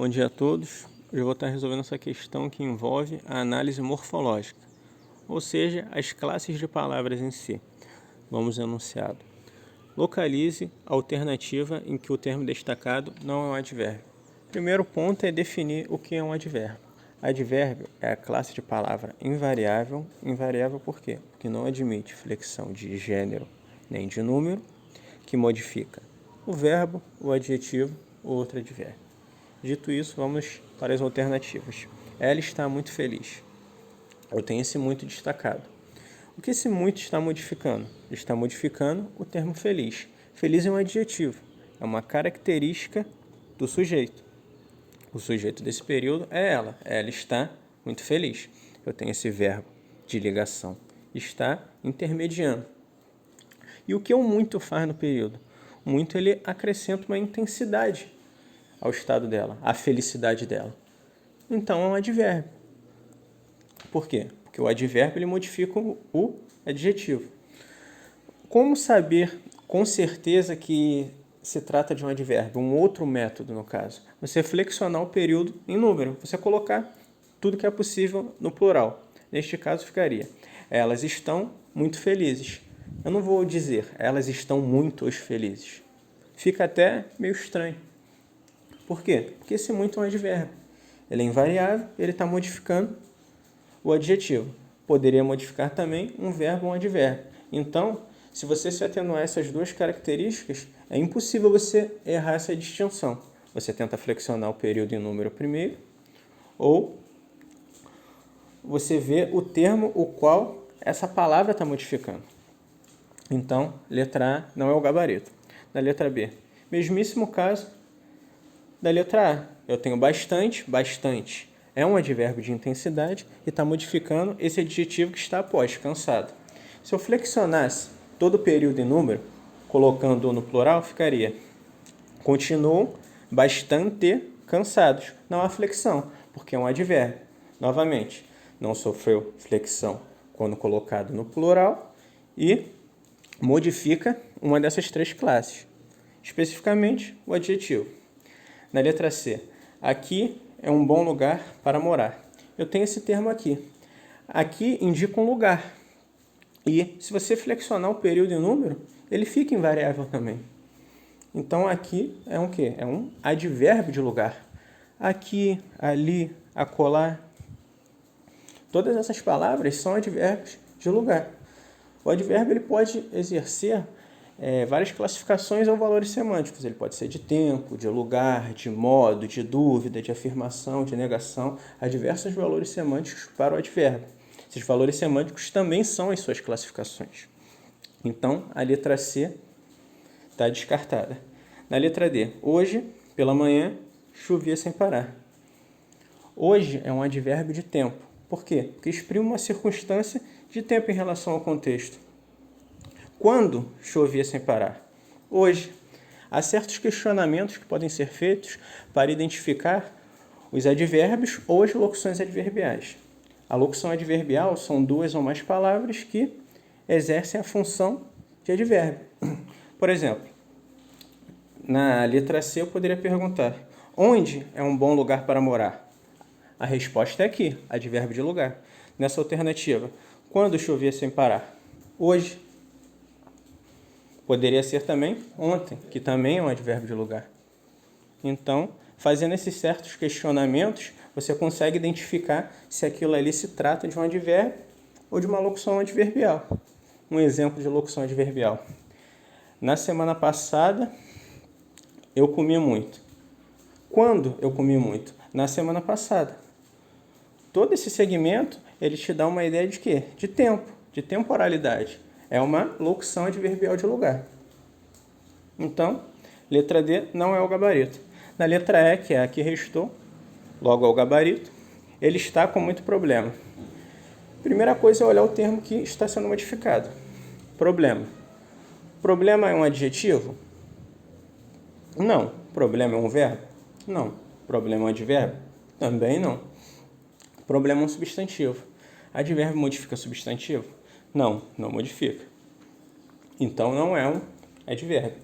Bom dia a todos. Hoje eu vou estar resolvendo essa questão que envolve a análise morfológica, ou seja, as classes de palavras em si. Vamos ao enunciado. Localize a alternativa em que o termo destacado não é um advérbio. Primeiro ponto é definir o que é um advérbio. Advérbio é a classe de palavra invariável. Invariável por quê? Porque não admite flexão de gênero nem de número, que modifica o verbo, o adjetivo ou outro advérbio. Dito isso, vamos para as alternativas. Ela está muito feliz. Eu tenho esse muito destacado. O que esse muito está modificando? Está modificando o termo feliz. Feliz é um adjetivo, é uma característica do sujeito. O sujeito desse período é ela. Ela está muito feliz. Eu tenho esse verbo de ligação. Está intermediando. E o que o muito faz no período? O muito ele acrescenta uma intensidade ao estado dela, à felicidade dela. Então é um advérbio. Por quê? Porque o advérbio ele modifica o adjetivo. Como saber com certeza que se trata de um advérbio? Um outro método, no caso. Você flexionar o período em número. Você colocar tudo que é possível no plural. Neste caso ficaria: elas estão muito felizes. Eu não vou dizer elas estão muito felizes. Fica até meio estranho. Por quê? Porque esse muito é um advérbio. Ele é invariável, ele está modificando o adjetivo. Poderia modificar também um verbo ou um advérbio. Então, se você se atenuar a essas duas características, é impossível você errar essa distinção. Você tenta flexionar o período em número primeiro, ou você vê o termo o qual essa palavra está modificando. Então, letra A não é o gabarito. Na letra B, mesmíssimo caso da letra A. Eu tenho bastante, bastante. É um advérbio de intensidade e está modificando esse adjetivo que está após, cansado. Se eu flexionasse todo o período em número, colocando no plural, ficaria: continuam bastante cansados. Não há flexão, porque é um advérbio. Novamente, não sofreu flexão quando colocado no plural e modifica uma dessas três classes, especificamente o adjetivo. Na letra C, aqui é um bom lugar para morar. Eu tenho esse termo aqui. Aqui indica um lugar. E se você flexionar o período em número, ele fica invariável também. Então aqui é um quê? É um advérbio de lugar. Aqui, ali, acolá. Todas essas palavras são advérbios de lugar. O advérbio ele pode exercer várias classificações ou valores semânticos. Ele pode ser de tempo, de lugar, de modo, de dúvida, de afirmação, de negação. Há diversos valores semânticos para o advérbio. Esses valores semânticos também são as suas classificações. Então, a letra C está descartada. Na letra D, hoje, pela manhã, chovia sem parar. Hoje é um advérbio de tempo. Por quê? Porque exprime uma circunstância de tempo em relação ao contexto. Quando chovia sem parar? Hoje. Há certos questionamentos que podem ser feitos para identificar os advérbios ou as locuções adverbiais. A locução adverbial são duas ou mais palavras que exercem a função de advérbio. Por exemplo, na letra C eu poderia perguntar: onde é um bom lugar para morar? A resposta é aqui, advérbio de lugar. Nessa alternativa, quando chovia sem parar? Hoje. Poderia ser também ontem, que também é um advérbio de lugar. Então, fazendo esses certos questionamentos, você consegue identificar se aquilo ali se trata de um advérbio ou de uma locução adverbial. Um exemplo de locução adverbial. Na semana passada, eu comi muito. Quando eu comi muito? Na semana passada. Todo esse segmento, ele te dá uma ideia de quê? De tempo, de temporalidade. É uma locução adverbial de lugar. Então, letra D não é o gabarito. Na letra E, que é a que restou, logo é o gabarito, ele está com muito problema. Primeira coisa é olhar o termo que está sendo modificado. Problema. Problema é um adjetivo? Não. Problema é um verbo? Não. Problema é um advérbio? Também não. Problema é um substantivo. Advérbio modifica substantivo? Não, não modifica. Então não é um advérbio.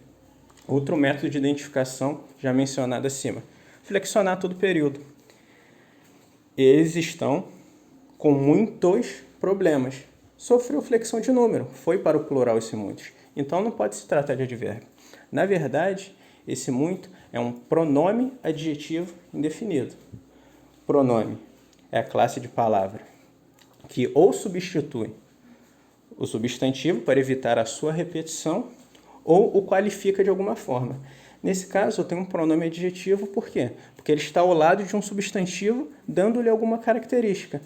Outro método de identificação já mencionado acima. flexionar todo o período. Eles estão com muitos problemas. Sofreu flexão de número, foi para o plural esse muitos. Então não pode se tratar de advérbio. Na verdade, esse muito é um pronome adjetivo indefinido. Pronome é a classe de palavra que ou substitui o substantivo para evitar a sua repetição ou o qualifica de alguma forma. Nesse caso, eu tenho um pronome adjetivo, por quê? Porque ele está ao lado de um substantivo, dando-lhe alguma característica.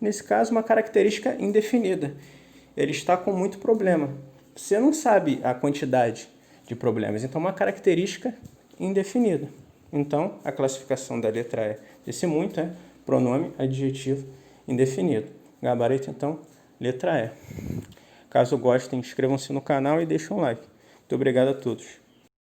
Nesse caso, uma característica indefinida. Ele está com muito problema. Você não sabe a quantidade de problemas, então uma característica indefinida. Então, a classificação da letra E desse muito é pronome adjetivo indefinido. Gabarito, então, letra E. Caso gostem, inscrevam-se no canal e deixem um like. Muito obrigado a todos.